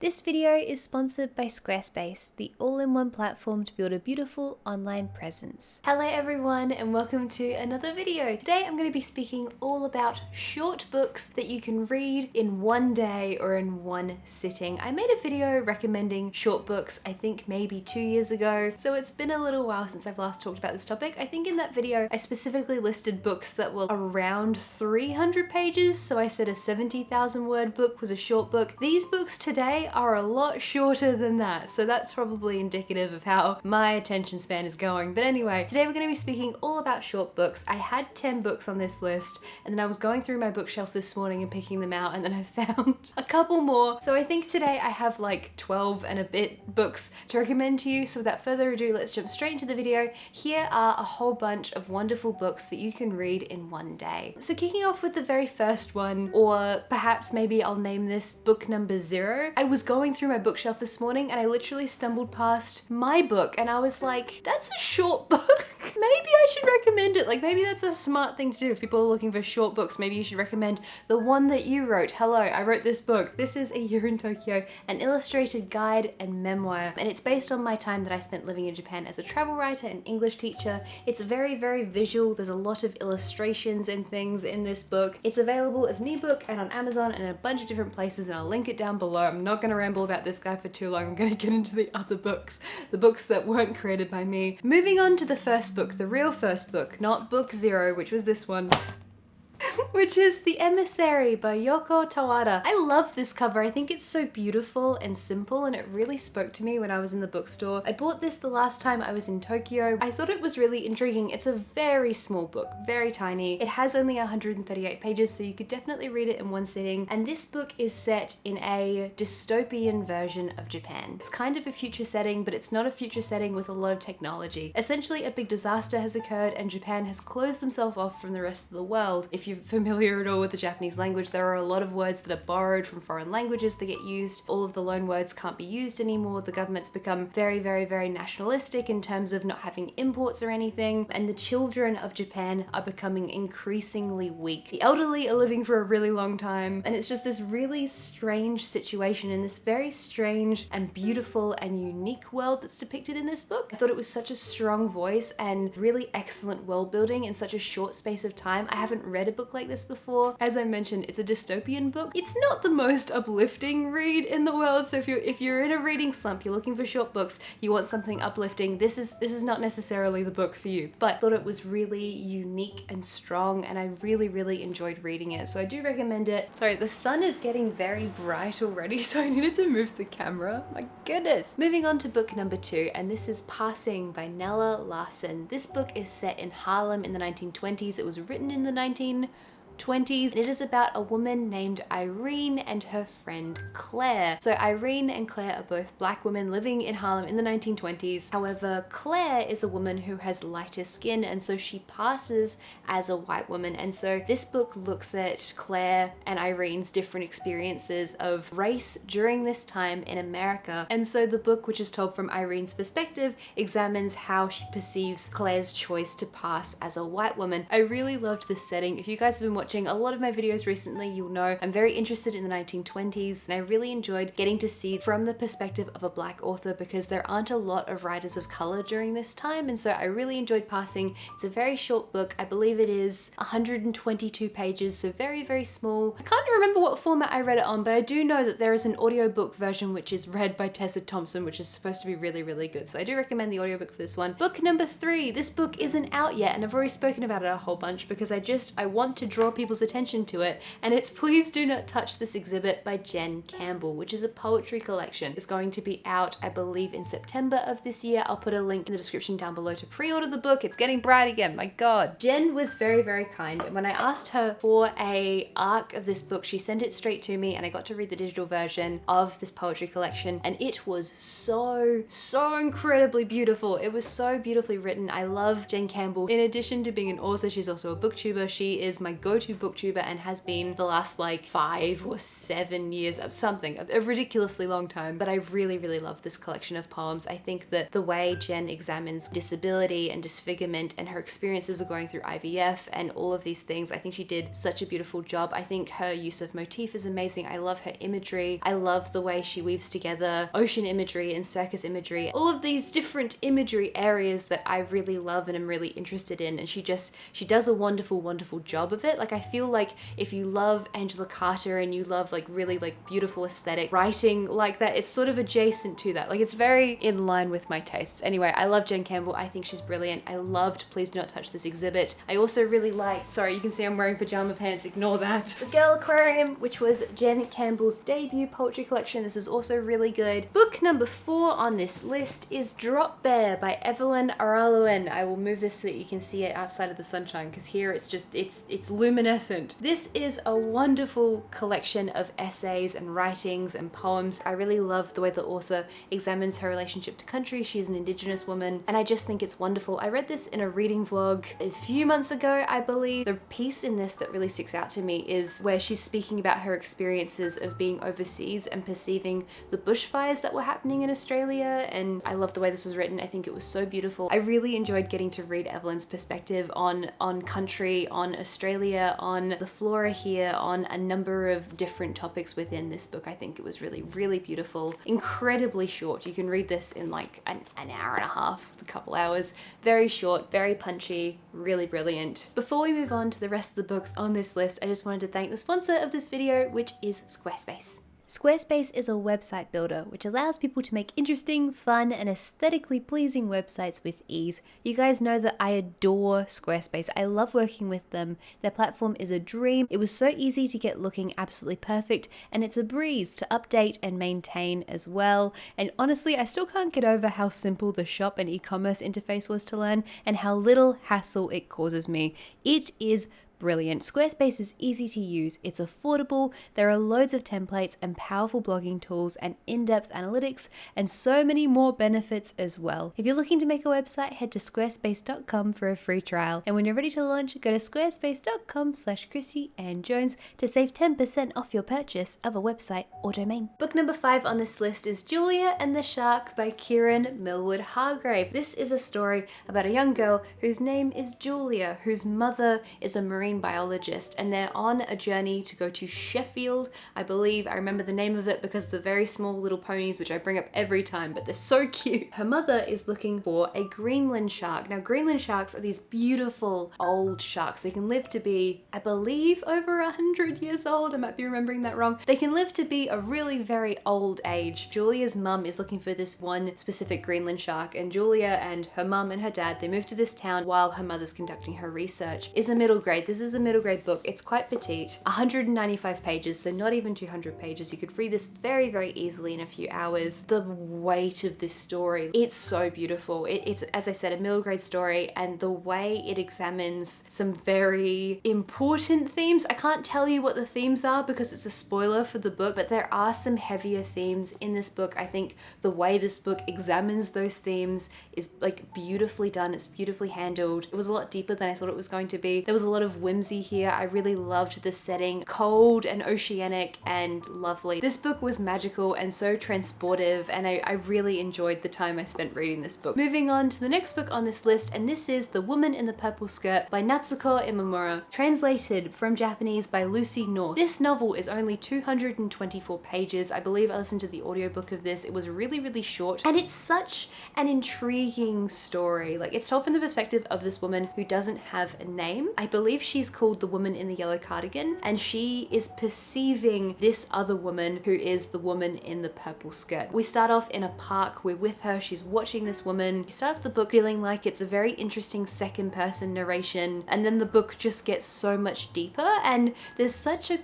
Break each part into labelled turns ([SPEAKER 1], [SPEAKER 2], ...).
[SPEAKER 1] This video is sponsored by Squarespace, the all-in-one platform to build a beautiful online presence. Hello everyone and welcome to another video. Today I'm going to be speaking all about short books that you can read in one day or in one sitting. I made a video recommending short books, I think maybe 2 years ago, so it's been a little while since I've last talked about this topic. I think in that video I specifically listed books that were around 300 pages, so I said a 70,000 word book was a short book. These books today are a lot shorter than that, so that's probably indicative of how my attention span is going. But anyway, today we're going to be speaking all about short books. I had 10 books on this list, and then I was going through my bookshelf this morning and picking them out, and then I found a couple more. So I think today I have like 12 and a bit books to recommend to you. So without further ado, let's jump straight into the video. Here are a whole bunch of wonderful books that you can read in one day. So kicking off with the very first one, or perhaps maybe I'll name this book number 0. I was going through my bookshelf this morning and I literally stumbled past my book and I was like, that's a short book. Maybe I should recommend it. Like, maybe that's a smart thing to do. If people are looking for short books, maybe you should recommend the one that you wrote. Hello, I wrote this book. This is A Year in Tokyo, an illustrated guide and memoir. And it's based on my time that I spent living in Japan as a travel writer and English teacher. It's very, very visual. There's a lot of illustrations and things in this book. It's available as an ebook and on Amazon and a bunch of different places, and I'll link it down below. I'm not going to ramble about this guy for too long. I'm going to get into the other books, the books that weren't created by me. Moving on to the first book, the real first book, not book 0, which was this one. Which is The Emissary by Yoko Tawada. I love this cover. I think it's so beautiful and simple, and it really spoke to me when I was in the bookstore. I bought this the last time I was in Tokyo. I thought it was really intriguing. It's a very small book, very tiny. It has only 138 pages, so you could definitely read it in one sitting. And this book is set in a dystopian version of Japan. It's kind of a future setting, but it's not a future setting with a lot of technology. Essentially, a big disaster has occurred and Japan has closed themselves off from the rest of the world. If you're familiar at all with the Japanese language, there are a lot of words that are borrowed from foreign languages that get used. All of the loan words can't be used anymore. The government's become very, very, very nationalistic in terms of not having imports or anything, and the children of Japan are becoming increasingly weak. The elderly are living for a really long time, and it's just this really strange situation in this very strange and beautiful and unique world that's depicted in this book. I thought it was such a strong voice and really excellent world building in such a short space of time. I haven't read a book like this before. As I mentioned, it's a dystopian book. It's not the most uplifting read in the world, so if you're in a reading slump, you're looking for short books, you want something uplifting, this is not necessarily the book for you. But I thought it was really unique and strong, and I really, really enjoyed reading it, so I do recommend it. Sorry, the sun is getting very bright already, so I needed to move the camera. My goodness. Moving on to book number 2, and this is Passing by Nella Larsen. This book is set in Harlem in the 1920s. It was written in the 1920s. And it is about a woman named Irene and her friend Claire. So Irene and Claire are both black women living in Harlem in the 1920s. However, Claire is a woman who has lighter skin, and so she passes as a white woman. And so this book looks at Claire and Irene's different experiences of race during this time in America. And so the book, which is told from Irene's perspective, examines how she perceives Claire's choice to pass as a white woman. I really loved this setting. If you guys have been watching a lot of my videos recently, you'll know I'm very interested in the 1920s, and I really enjoyed getting to see from the perspective of a black author because there aren't a lot of writers of color during this time, and so I really enjoyed Passing. It's a very short book. I believe it is 122 pages, so very, very small. I can't remember what format I read it on, but I do know that there is an audiobook version which is read by Tessa Thompson, which is supposed to be really, really good, so I do recommend the audiobook for this one. Book number 3. This book isn't out yet, and I've already spoken about it a whole bunch because I want to draw people's attention to it, and it's Please Do Not Touch This Exhibit by Jen Campbell, which is a poetry collection. It's going to be out, I believe, in September of this year. I'll put a link in the description down below to pre-order the book. It's getting bright again, my god. Jen was very, very kind, and when I asked her for a arc of this book, she sent it straight to me, and I got to read the digital version of this poetry collection, and it was so incredibly beautiful. It was so beautifully written. I love Jen Campbell. In addition to being an author, she's also a booktuber. She is my go go-to booktuber and has been the last like 5 or 7 years of something, a ridiculously long time. But I really, really love this collection of poems. I think that the way Jen examines disability and disfigurement and her experiences of going through IVF and all of these things, I think she did such a beautiful job. I think her use of motif is amazing. I love her imagery. I love the way she weaves together ocean imagery and circus imagery, all of these different imagery areas that I really love and am really interested in. And she does a wonderful, wonderful job of it. Like, I feel like if you love Angela Carter and you love like really like beautiful aesthetic writing like that, it's sort of adjacent to that. Like, it's very in line with my tastes. Anyway, I love Jen Campbell. I think she's brilliant. I loved Please Do Not Touch This exhibit. I also really liked, sorry, you can see I'm wearing pajama pants, ignore that, The Girl Aquarium, which was Jen Campbell's debut poetry collection. This is also really good. Book number 4 on this list is Drop Bear by Evelyn Araluen. I will move this so that you can see it outside of the sunshine, because here it's just, it's luminescent. This is a wonderful collection of essays and writings and poems. I really love the way the author examines her relationship to country. She's an indigenous woman, and I just think it's wonderful. I read this in a reading vlog a few months ago, I believe. The piece in this that really sticks out to me is where she's speaking about her experiences of being overseas and perceiving the bushfires that were happening in Australia, and I love the way this was written. I think it was so beautiful. I really enjoyed getting to read Evelyn's perspective on country, on Australia, on the flora here, on a number of different topics within this book. I think it was really, really beautiful. Incredibly short. You can read this in like an hour and a half, a couple hours. Very short, very punchy, really brilliant. Before we move on to the rest of the books on this list, I just wanted to thank the sponsor of this video, which is Squarespace. Squarespace is a website builder which allows people to make interesting, fun, and aesthetically pleasing websites with ease. You guys know that I adore Squarespace. I love working with them. Their platform is a dream. It was so easy to get looking absolutely perfect, and it's a breeze to update and maintain as well. And honestly, I still can't get over how simple the shop and e-commerce interface was to learn and how little hassle it causes me. It is brilliant. Squarespace is easy to use, it's affordable, there are loads of templates and powerful blogging tools and in-depth analytics and so many more benefits as well. If you're looking to make a website, head to squarespace.com for a free trial. And when you're ready to launch, go to squarespace.com/ChristyAnnJones to save 10% off your purchase of a website or domain. Book number 5 on this list is Julia and the Shark by Kieran Millwood Hargrave. This is a story about a young girl whose name is Julia, whose mother is a marine biologist, and they're on a journey to go to Sheffield, I believe. I remember the name of it because the very small little ponies, which I bring up every time, but they're so cute. Her mother is looking for a Greenland shark. Now, Greenland sharks are these beautiful old sharks. They can live to be, I believe, over 100 years old. I might be remembering that wrong. They can live to be a really very old age. Julia's mum is looking for this one specific Greenland shark, and Julia and her mum and her dad, they move to this town while her mother's conducting her research. It's a middle grade. This is a middle grade book. It's quite petite, 195 pages, so not even 200 pages. You could read this very, very easily in a few hours. The weight of this story, it's so beautiful. It's, as I said, a middle grade story, and the way it examines some very important themes. I can't tell you what the themes are because it's a spoiler for the book, but there are some heavier themes in this book. I think the way this book examines those themes is like beautifully done. It's beautifully handled. It was a lot deeper than I thought it was going to be. There was a lot of whimsy here. I really loved the setting, cold and oceanic and lovely. This book was magical and so transportive, and I really enjoyed the time I spent reading this book. Moving on to the next book on this list, and this is The Woman in the Purple Skirt by Natsuko Imamura, translated from Japanese by Lucy North. This novel is only 224 pages. I believe I listened to the audiobook of this. It was really, really short, and it's such an intriguing story. Like, it's told from the perspective of this woman who doesn't have a name. I believe she's called the woman in the yellow cardigan, and she is perceiving this other woman who is the woman in the purple skirt. We start off in a park, we're with her, she's watching this woman. You start off the book feeling like it's a very interesting second person narration, and then the book just gets so much deeper, and there's such a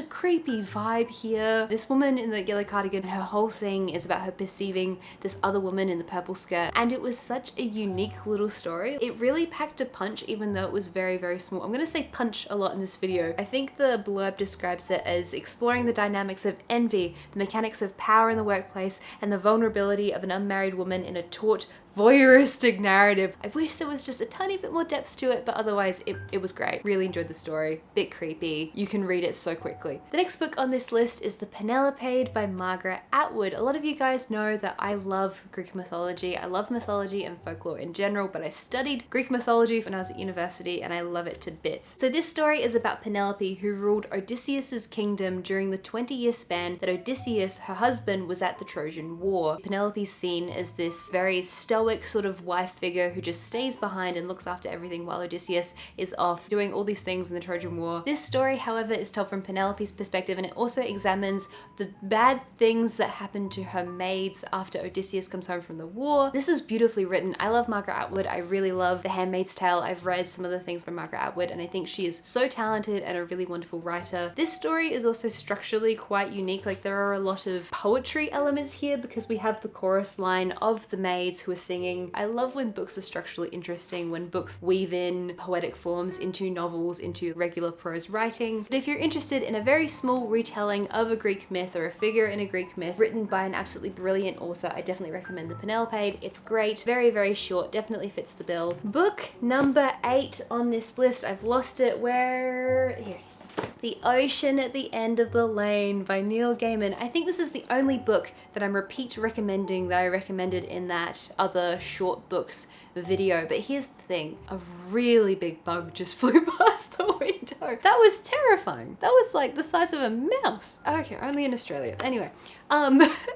[SPEAKER 1] creepy vibe here. This woman in the yellow cardigan, her whole thing is about her perceiving this other woman in the purple skirt, and it was such a unique little story. It really packed a punch, even though it was very, very small. I'm gonna say punch a lot in this video. I think the blurb describes it as exploring the dynamics of envy, the mechanics of power in the workplace, and the vulnerability of an unmarried woman in a taut, voyeuristic narrative. I wish there was just a tiny bit more depth to it, but otherwise it was great. Really enjoyed the story. Bit creepy. You can read it so quickly. The next book on this list is The Penelope by Margaret Atwood. A lot of you guys know that I love Greek mythology. I love mythology and folklore in general, but I studied Greek mythology when I was at university and I love it to bits. So this story is about Penelope, who ruled Odysseus's kingdom during the 20-year span that Odysseus, her husband, was at the Trojan War. Penelope's seen as this very stoic sort of wife figure who just stays behind and looks after everything while Odysseus is off doing all these things in the Trojan War. This story, however, is told from Penelope's perspective, and it also examines the bad things that happen to her maids after Odysseus comes home from the war. This is beautifully written. I love Margaret Atwood. I really love The Handmaid's Tale. I've read some of the things by Margaret Atwood and I think she is so talented and a really wonderful writer. This story is also structurally quite unique. Like, there are a lot of poetry elements here because we have the chorus line of the maids who are singing. I love when books are structurally interesting, when books weave in poetic forms into novels, into regular prose writing. But if you're interested in a very small retelling of a Greek myth or a figure in a Greek myth written by an absolutely brilliant author, I definitely recommend The Penelope. It's great, very, very short, definitely fits the bill. Book number 8 on this list, I've lost it, here it is. The Ocean at the End of the Lane by Neil Gaiman. I think this is the only book that I'm repeat recommending that I recommended in that other short books video. But here's the thing, a really big bug just flew past the window. That was terrifying. That was like the size of a mouse. Okay, only in Australia. Anyway,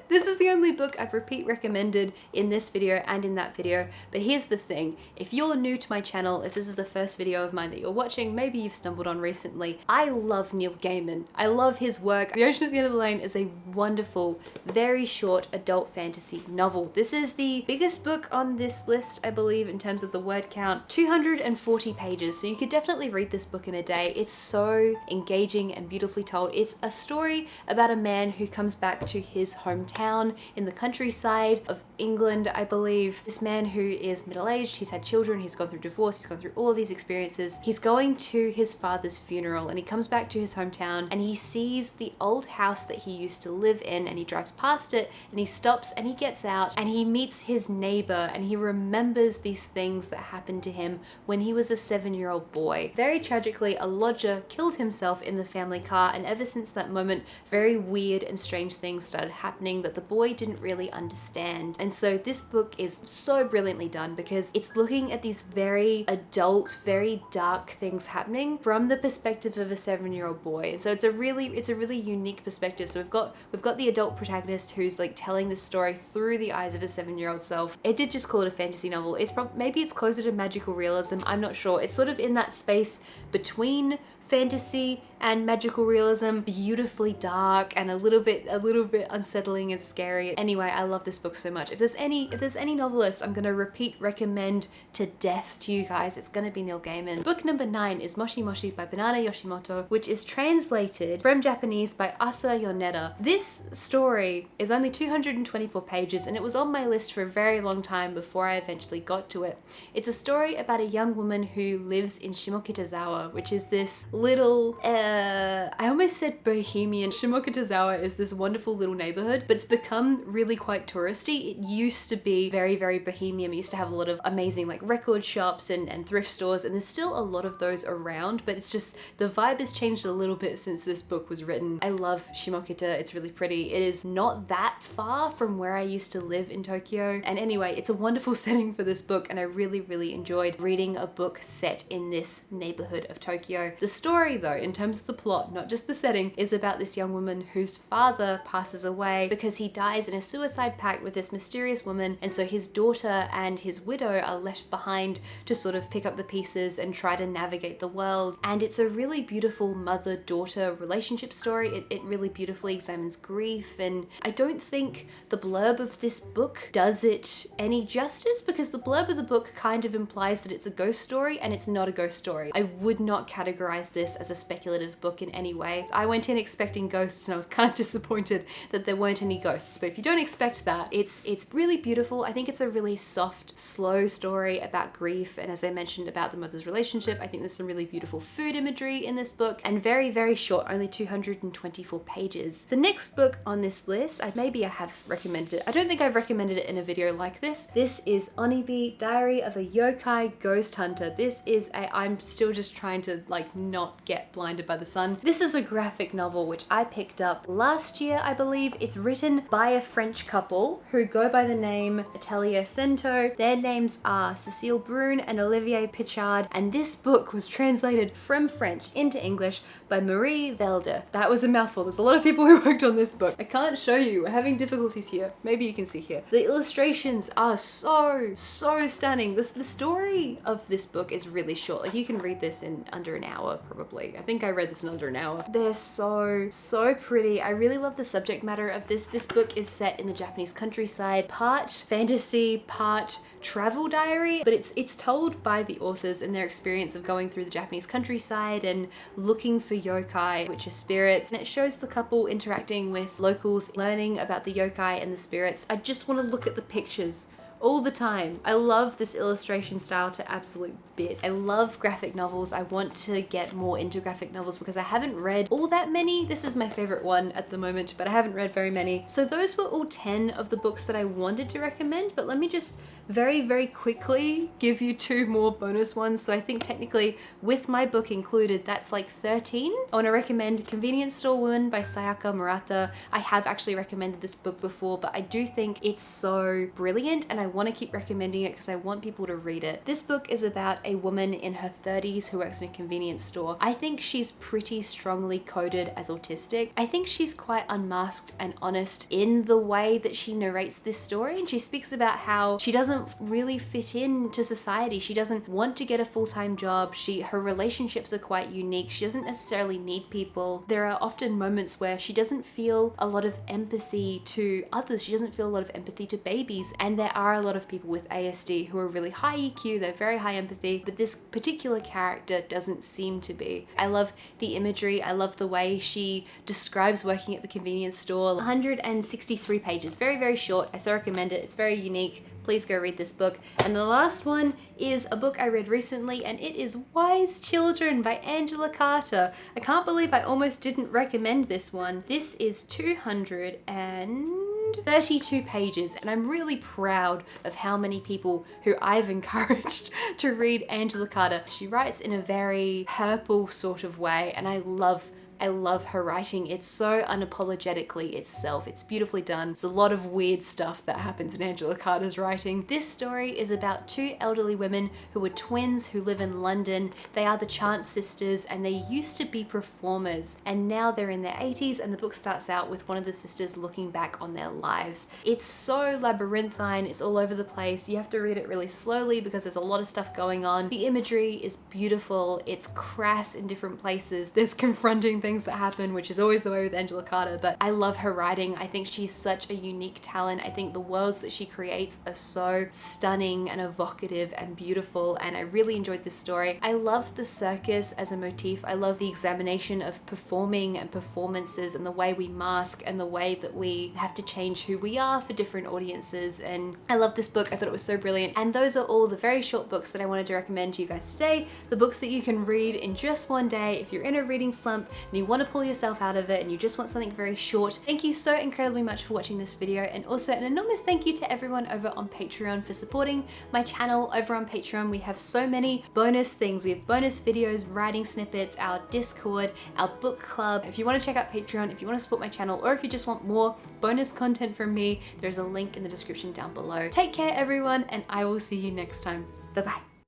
[SPEAKER 1] this is the only book I've repeat recommended in this video and in that video. But here's the thing, if you're new to my channel, if this is the first video of mine that you're watching, maybe you've stumbled on recently, I love Neil Gaiman. I love his work. The Ocean at the End of the Lane is a wonderful, very short adult fantasy novel. This is the biggest book on this list, I believe, in terms of the word count. 240 pages, so you could definitely read this book in a day. It's so engaging and beautifully told. It's a story about a man who comes back to his hometown in the countryside of England, I believe. This man who is middle-aged, he's had children, he's gone through divorce, he's gone through all of these experiences. He's going to his father's funeral and he comes back to his hometown and he sees the old house that he used to live in, and he drives past it and he stops and he gets out and he meets his neighbor and he remembers these things that happened to him when he was a 7-year-old boy. Very tragically, a lodger killed himself in the family car, and ever since that moment, very weird and strange things started happening that the boy didn't really understand. And so this book is so brilliantly done because it's looking at these very adult, very dark things happening from the perspective of a 7-year-old boy. So it's a really unique perspective. So we've got the adult protagonist who's like telling this story through the eyes of a 7-year-old self. It did just call it a fantasy novel. Maybe it's closer to magical realism. I'm not sure. It's sort of in that space between fantasy and magical realism, beautifully dark and a little bit unsettling and scary. Anyway, I love this book so much. If there's any novelist I'm gonna repeat recommend to death to you guys, it's gonna be Neil Gaiman. Book number 9 is Moshi Moshi by Banana Yoshimoto, which is translated from Japanese by Asa Yoneda. This story is only 224 pages and it was on my list for a very long time before I eventually got to it. It's a story about a young woman who lives in Shimokitazawa, which is this little, I almost said bohemian. Shimokitazawa is this wonderful little neighborhood, but it's become really quite touristy. It used to be very, very bohemian. It used to have a lot of amazing like record shops and thrift stores, and there's still a lot of those around, but it's just the vibe has changed a little bit since this book was written. I love Shimokita. It's really pretty. It is not that far from where I used to live in Tokyo. And anyway, it's a wonderful setting for this book, and I really enjoyed reading a book set in this neighborhood of Tokyo. The story though, in terms of the plot, not just the setting, is about this young woman whose father passes away because he dies in a suicide pact with this mysterious woman, and so his daughter and his widow are left behind to sort of pick up the pieces and try to navigate the world. And it's a really beautiful mother-daughter relationship story. It really beautifully examines grief, and I don't think the blurb of this book does it any justice, because the blurb of the book kind of implies that it's a ghost story, and it's not a ghost story. I would not categorize this as a speculative book in any way. I went in expecting ghosts and I was kind of disappointed that there weren't any ghosts, but if you don't expect that, it's really beautiful. I think it's a really soft, slow story about grief, and as I mentioned about the mother's relationship, I think there's some really beautiful food imagery in this book, and very, very short, only 224 pages. The next book on this list, maybe I have recommended it. I don't think I've recommended it in a video like this. This is Onibi, Diary of a Yokai Ghost Hunter. This is I'm still just trying to like not get blinded by the sun. This is a graphic novel which I picked up last year, I believe. It's written by a French couple who go by the name Atelier Cento. Their names are Cecile Brune and Olivier Pichard, and this book was translated from French into English by Marie Velde. That was a mouthful. There's a lot of people who worked on this book. I can't show you. We're having difficulties here. Maybe you can see here. The illustrations are so stunning. The story of this book is really short. Like you can read this in under an hour probably. I think I read this in under an hour. They're so pretty. I really love the subject matter of this. This book is set in the Japanese countryside, part fantasy, part travel diary, but it's told by the authors and their experience of going through the Japanese countryside and looking for yokai, which are spirits, and it shows the couple interacting with locals, learning about the yokai and the spirits. I just want to look at the pictures all the time. I love this illustration style to absolute bits. I love graphic novels. I want to get more into graphic novels because I haven't read all that many. This is my favorite one at the moment, but I haven't read very many. So those were all 10 of the books that I wanted to recommend, but let me just very quickly give you 2 more bonus ones. So I think technically with my book included, that's like 13. I want to recommend Convenience Store Woman by Sayaka Murata. I have actually recommended this book before, but I do think it's so brilliant and I want to keep recommending it because I want people to read it. This book is about a woman in her 30s who works in a convenience store. I think she's pretty strongly coded as autistic. I think she's quite unmasked and honest in the way that she narrates this story, and she speaks about how she doesn't really fit into society. She doesn't want to get a full-time job. Her relationships are quite unique. She doesn't necessarily need people. There are often moments where she doesn't feel a lot of empathy to others. She doesn't feel a lot of empathy to babies, and there are a lot of people with ASD who are really high EQ, they're very high empathy, but this particular character doesn't seem to be. I love the imagery. I love the way she describes working at the convenience store. 163 pages, very short. I so recommend it. It's very unique. Please go read this book. And the last one is a book I read recently, and it is Wise Children by Angela Carter. I can't believe I almost didn't recommend this one. This is 232 pages, and I'm really proud of how many people who I've encouraged to read Angela Carter. She writes in a very purple sort of way, and I love her writing. It's so unapologetically itself. It's beautifully done. There's a lot of weird stuff that happens in Angela Carter's writing. This story is about 2 elderly women who are twins who live in London. They are the Chance sisters, and they used to be performers, and now they're in their 80s, and the book starts out with one of the sisters looking back on their lives. It's so labyrinthine. It's all over the place. You have to read it really slowly because there's a lot of stuff going on. The imagery is beautiful. It's crass in different places. There's confronting things that happen, which is always the way with Angela Carter, but I love her writing. I think she's such a unique talent. I think the worlds that she creates are so stunning and evocative and beautiful, and I really enjoyed this story. I love the circus as a motif. I love the examination of performing and performances and the way we mask and the way that we have to change who we are for different audiences, and I love this book. I thought it was so brilliant. And those are all the very short books that I wanted to recommend to you guys today. The books that you can read in just one day if you're in a reading slump and you want to pull yourself out of it and you just want something very short. Thank you so incredibly much for watching this video, and also an enormous thank you to everyone over on Patreon for supporting my channel. Over on Patreon we have so many bonus things. We have bonus videos, writing snippets, our Discord, our book club. If you want to check out Patreon, if you want to support my channel, or if you just want more bonus content from me, there's a link in the description down below. Take care everyone, and I will see you next time. Bye bye.